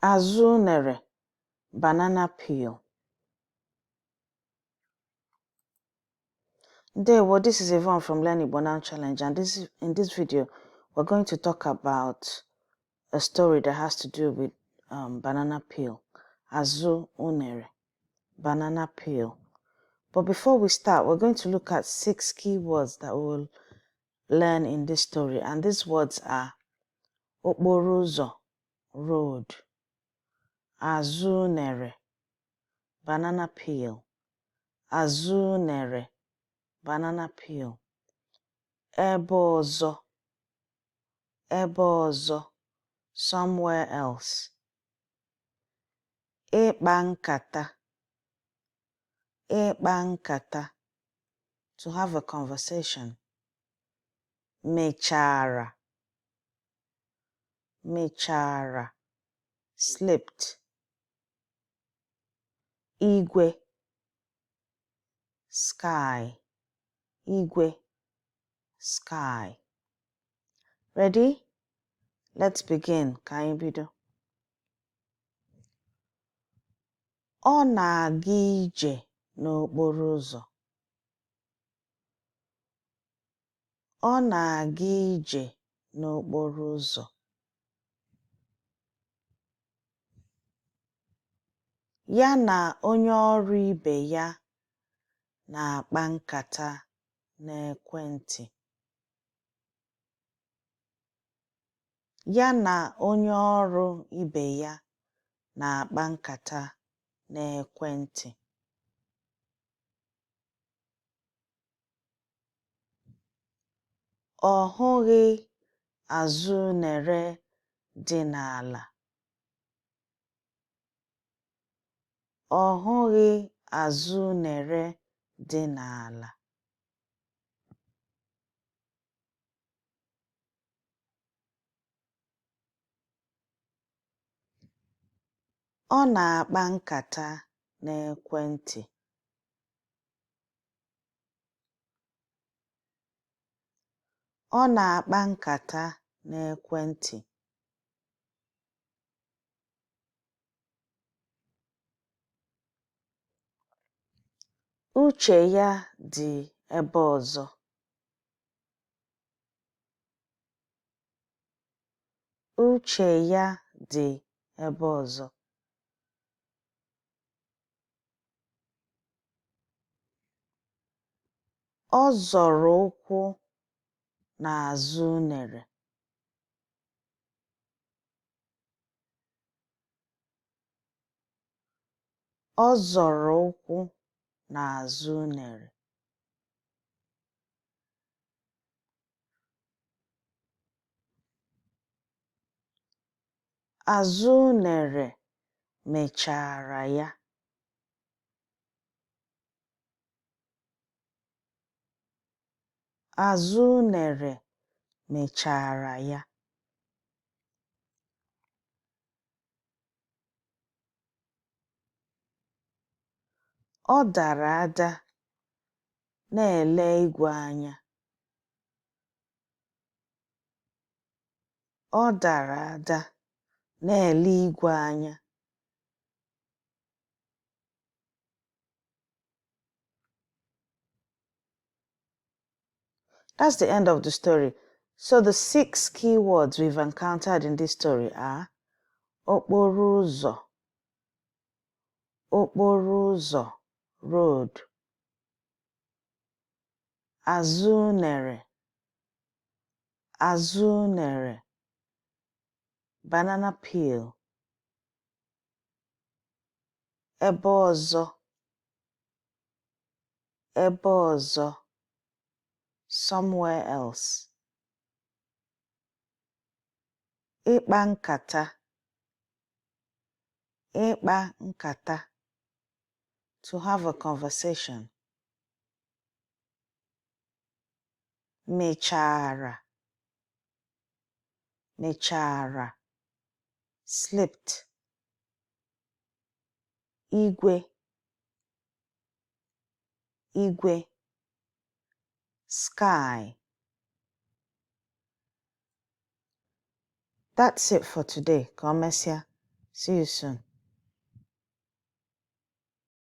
Unere, banana peel. This is Yvonne from Learn Igbo Now Challenge, and in this video, we're going to talk about a story that has to do with banana peel. Unere, banana peel. But before we start, we're going to look at 6 key words that we will learn in this story, and these words are okporo ụzọ, road, Unere, banana peel, Unere, banana peel, ebe ọzọ, somewhere else, ịkpa nkata, to have a conversation, mechara, slipped, igwe, sky, sky. Ready? Let's begin. Ka anyị bido. Ọ na-aga ije n'okporo ụzọ. Ọ na-aga ije n'okporo ụzọ. Ya na onye ọrụ ibe ya na-akpa nkata n'ekwentị. Ya na onye ọrụ ibe ya na-akpa nkata n'ekwentị. Ọ hụghị Unere dị n'ala. Ọ hụghị Unere dị n'ala. Ọ na-akpa nkata n'ekwentị. Ọ na-akpa nkata n'ekwentị. Uche ya dị ebe ọzọ. Uche ya dị ebe ọzọ. Ọ zọrọ ụkwụ n'azụ unere. Ọ zọrọ ụkwụ n'azụ unere. Azụ unere mechara ya. Azụ unere mechara ya. Ọ dara ada na-ele igwe anya. Ọ dara ada na-ele igwe anya. That's the end of the story. So the 6 key words we've encountered in this story are okporo ụzọ, road, azụ unere, banana peel, ebe ọzọ, somewhere else, ịkpa nkata, to have a conversation, mechara, slipped, igwe, sky. That's it for today. Ka o mesịa. See you soon.